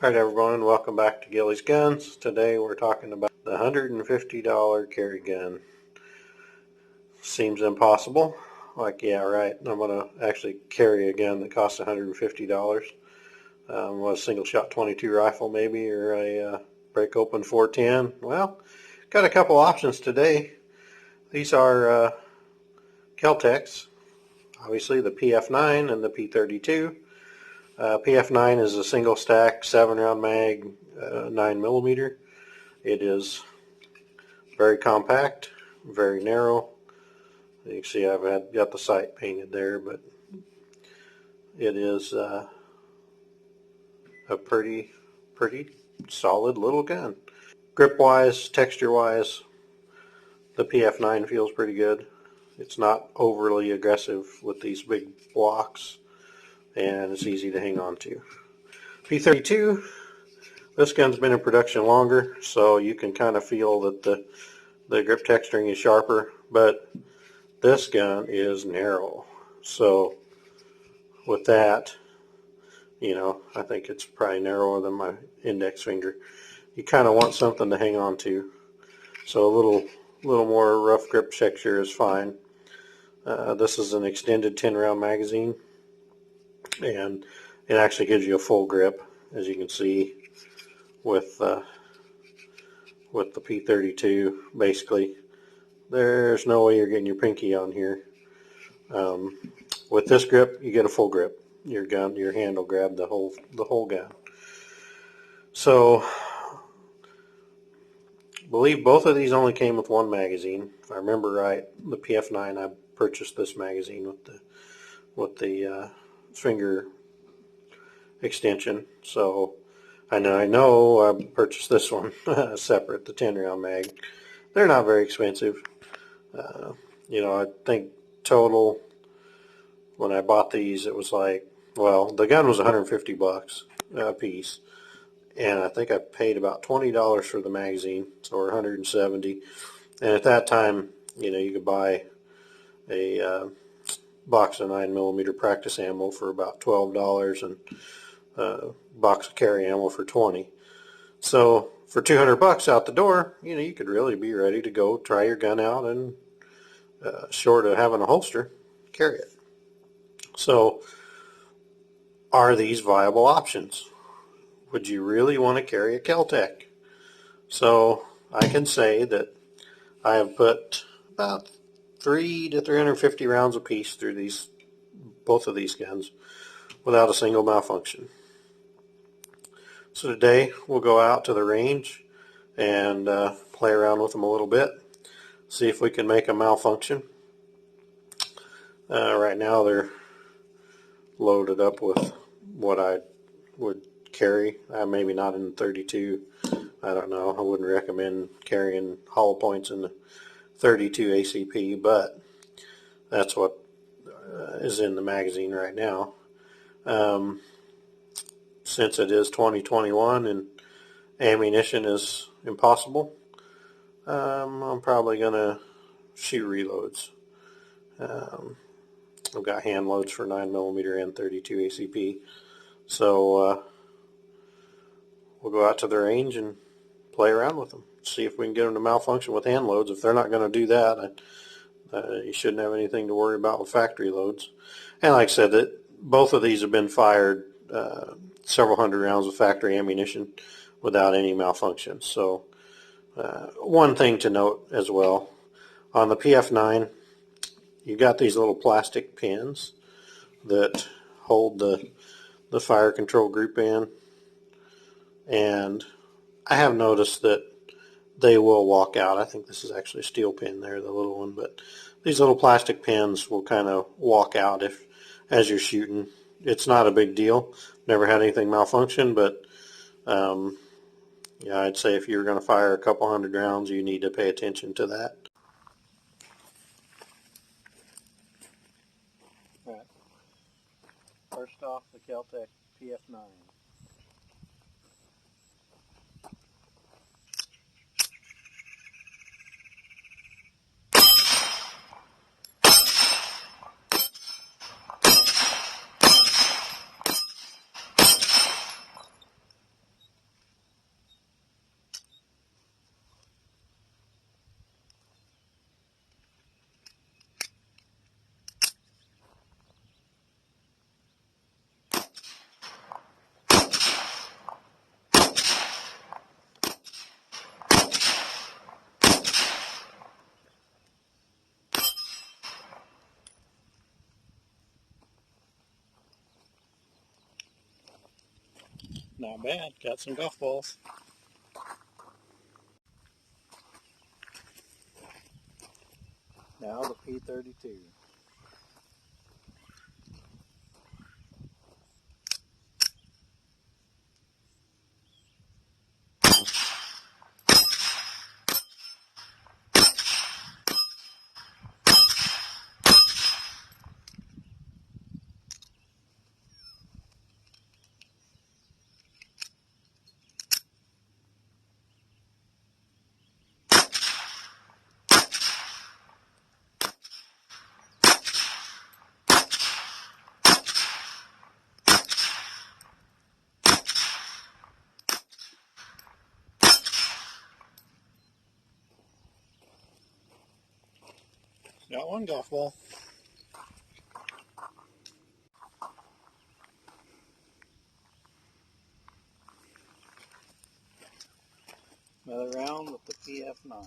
Alright everyone, welcome back to Gilly's Guns. Today we're talking about the $150 carry gun. Seems impossible. Like, yeah, right. I'm going to actually carry a gun that costs $150. A single shot 22 rifle maybe, or a break open 410. Well, got a couple options today. These are Kel-tecs. Obviously the pf9 and the p32. pf9 is a single stack 7-round mag, 9mm. It is very compact, very narrow. You can see I've got the sight painted there, but it is a pretty solid little gun. Grip wise, texture wise, the pf9 feels pretty good. It's not overly aggressive with these big blocks, and it's easy to hang on to. P32, this gun's been in production longer, so you can kind of feel that the grip texturing is sharper, but this gun is narrow. So with that, you know, I think it's probably narrower than my index finger. You kind of want something to hang on to. So a little more rough grip texture is fine. This is an extended 10-round magazine, and it actually gives you a full grip, as you can see with the P32. Basically, there's no way you're getting your pinky on here. With this grip, you get a full grip. Your hand will grab the whole gun. So, I believe both of these only came with one magazine. If I remember right, the pf9, I purchased this magazine with the finger extension. So I know I purchased this one separate, the 10-round mag. They're not very expensive. You know, I think total when I bought these, it was like, well, the gun was $150 a piece, and I think I paid about $20 for the magazine, so we're $170. And at that time, you know, you could buy a box of 9mm practice ammo for about $12 and a box of carry ammo for $20. So for $200 out the door, you know, you could really be ready to go try your gun out, and short of having a holster, carry it. So are these viable options? Would you really want to carry a Kel-tec? So I can say that I have put about 300 to 350 rounds apiece through both of these guns without a single malfunction. So today we'll go out to the range and play around with them a little bit, see if we can make a malfunction. Right now they're loaded up with what I would carry. Maybe not in the 32. I don't know. I wouldn't recommend carrying hollow points in the 32 ACP, but that's what is in the magazine right now. Since it is 2021 and ammunition is impossible, I'm probably going to shoot reloads. I've got hand loads for 9mm and 32 ACP. So we'll go out to the range and play around with them. See if we can get them to malfunction with hand loads. If they're not going to do that, you shouldn't have anything to worry about with factory loads. And like I said, both of these have been fired several hundred rounds of factory ammunition without any malfunctions. So one thing to note as well, on the pf9, you've got these little plastic pins that hold the fire control group in, and I have noticed that they will walk out. I think this is actually a steel pin there, the little one, but these little plastic pins will kind of walk out as you're shooting. It's not a big deal. Never had anything malfunction, but yeah, I'd say if you're going to fire a couple hundred rounds, you need to pay attention to that. All right. First off, the Kel-tec pf9. Not bad. Got some golf balls. Now the P32. Got one golf ball. Another round with the pf9.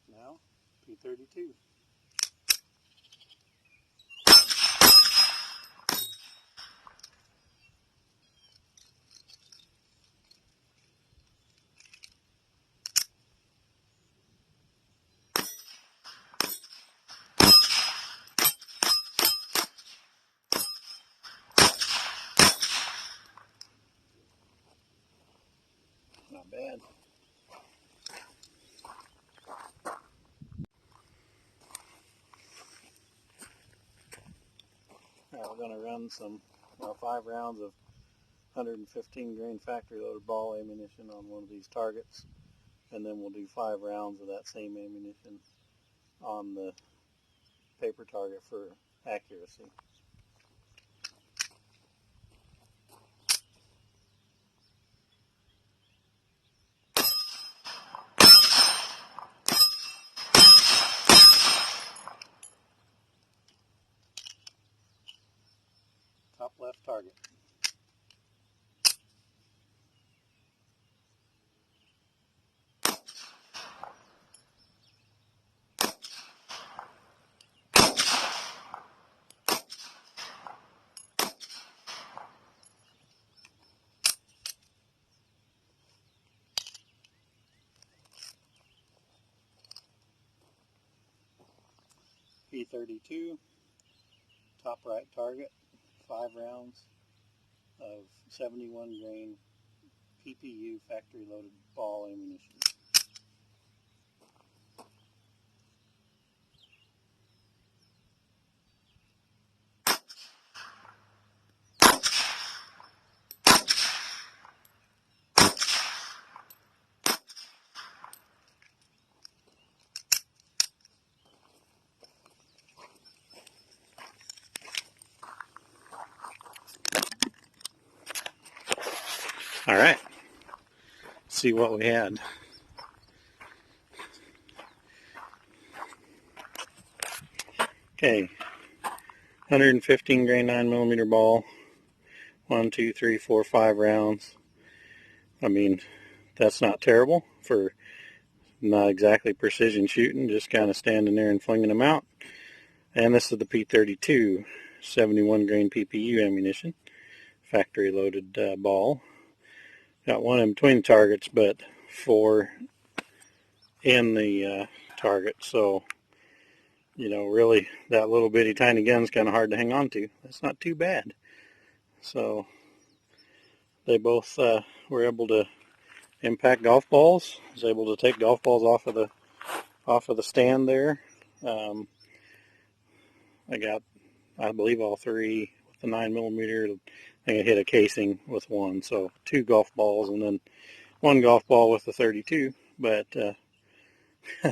Now, P32. Not bad. Alright, we're going to run some 5 rounds of 115 grain factory loaded ball ammunition on one of these targets, and then we'll do 5 rounds of that same ammunition on the paper target for accuracy. Top left target. P32, top right target, 5 rounds of 71 grain PPU factory loaded ball ammunition. All right, let's see what we had. Okay, 115 grain 9mm ball, 1, 2, 3, 4, 5 rounds. I mean, that's not terrible for not exactly precision shooting, just kind of standing there and flinging them out. And this is the P32, 71 grain PPU ammunition, factory loaded ball. Got one in between targets, but 4 in the target. So, you know, really that little bitty tiny gun's kind of hard to hang on to. That's not too bad. So they both were able to impact golf balls. I was able to take golf balls off of the stand there. I got, I believe, all 3 with the 9mm. I think I hit a casing with 1, so 2 golf balls, and then 1 golf ball with the 32. But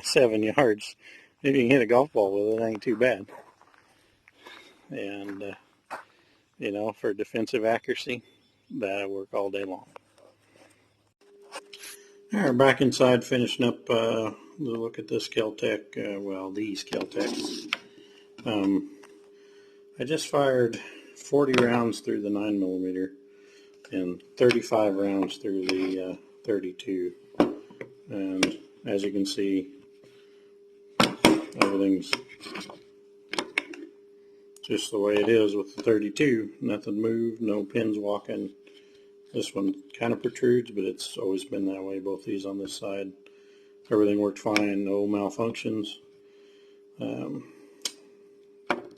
7 yards, if you can hit a golf ball with it, ain't too bad. and you know, for defensive accuracy, that'll work all day long. All right, back inside, finishing up the look at this Kel-tec, well, these Kel-tecs. I just fired 40 rounds through the 9mm and 35 rounds through the 32. And as you can see, everything's just the way it is with the 32. Nothing moved, no pins walking. This one kind of protrudes, but it's always been that way. Both these on this side. Everything worked fine, no malfunctions.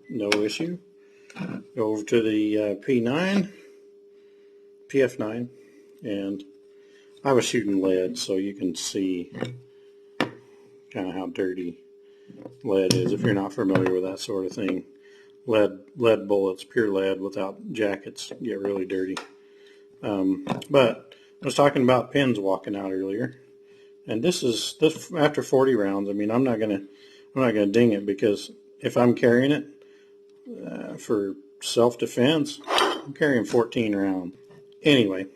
No issue. Go over to the pf9, and I was shooting lead, so you can see kind of how dirty lead is if you're not familiar with that sort of thing. Lead bullets, pure lead without jackets, get really dirty. But I was talking about pins walking out earlier, and this after 40 rounds. I mean, I'm not gonna ding it, because if I'm carrying it for self-defense, I'm carrying 14 rounds. Anyway,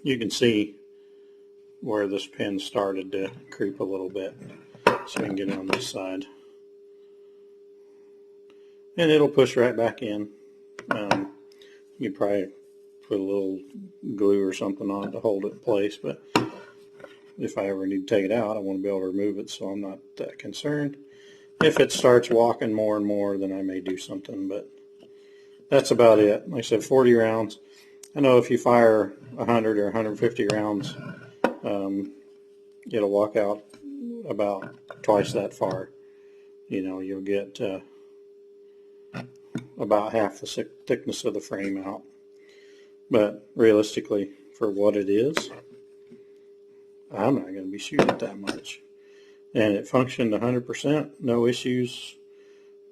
you can see where this pin started to creep a little bit, so we can get it on this side. And it'll push right back in. You probably put a little glue or something on it to hold it in place, but if I ever need to take it out, I want to be able to remove it, so I'm not that concerned. If it starts walking more and more, then I may do something, but that's about it. Like I said, 40 rounds. I know if you fire 100 or 150 rounds, it'll walk out about twice that far. You know, you'll get about half the thickness of the frame out. But realistically, for what it is, I'm not going to be shooting it that much. And it functioned 100%, no issues.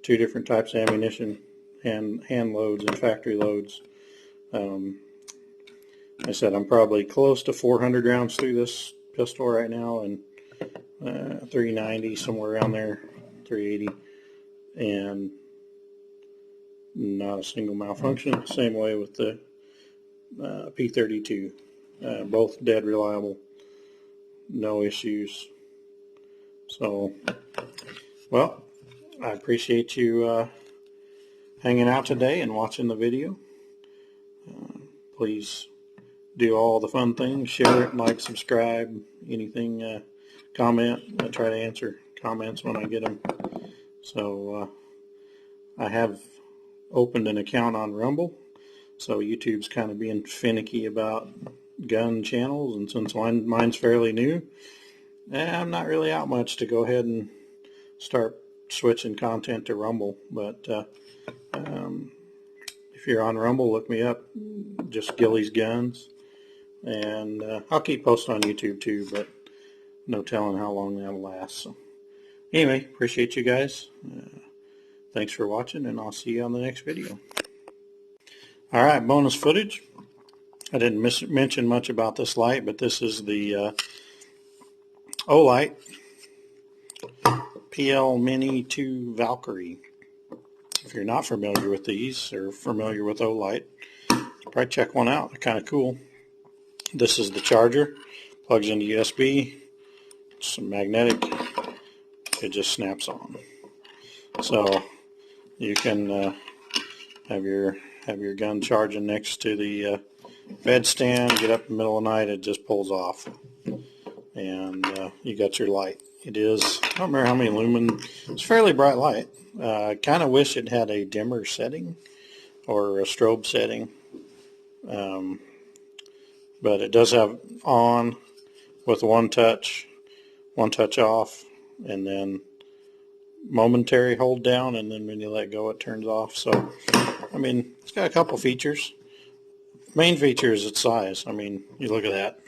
2 different types of ammunition, hand loads and factory loads. I said I'm probably close to 400 rounds through this pistol right now, and 390, somewhere around there, 380, and not a single malfunction. Same way with the p32. Both dead reliable, no issues. So, well, I appreciate you hanging out today and watching the video. Please do all the fun things, share it, like, subscribe, anything, comment. I try to answer comments when I get them. So I have opened an account on Rumble, so YouTube's kind of being finicky about gun channels, and since mine's fairly new, I'm not really out much to go ahead and start switching content to Rumble. But if you're on Rumble, look me up, just Gilly's Guns, and I'll keep posting on YouTube too, but no telling how long that'll last. So anyway, appreciate you guys. Thanks for watching, and I'll see you on the next video. All right, bonus footage. I didn't mention much about this light, but this is the Olight PL Mini 2 Valkyrie. If you're not familiar with these, or familiar with Olight, probably check one out. They're kind of cool. This is the charger. Plugs into USB. Some magnetic. It just snaps on. So you can have your gun charging next to the bed stand. Get up in the middle of the night, it just pulls off, and you got your light. It is, I don't remember how many lumen. It's a fairly bright light. I kind of wish it had a dimmer setting or a strobe setting, but it does have on with one touch off, and then momentary hold down, and then when you let go it turns off. So I mean, it's got a couple features. Main feature is its size. I mean, you look at that.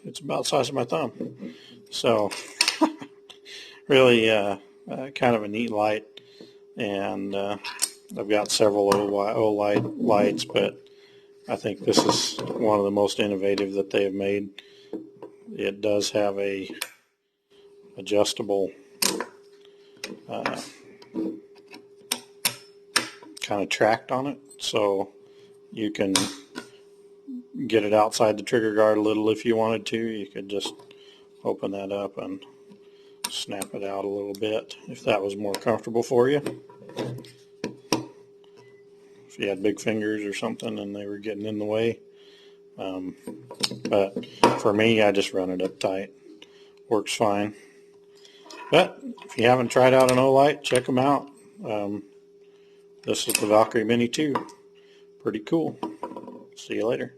It's about the size of my thumb. So really kind of a neat light, and I've got several Olight lights, but I think this is one of the most innovative that they have made. It does have a adjustable kind of tracked on it, so you can get it outside the trigger guard a little if you wanted to. You could just open that up and snap it out a little bit if that was more comfortable for you. If you had big fingers or something and they were getting in the way. But for me, I just run it up tight. Works fine. But if you haven't tried out an Olight, check them out. This is the Valkyrie Mini 2. Pretty cool. See you later.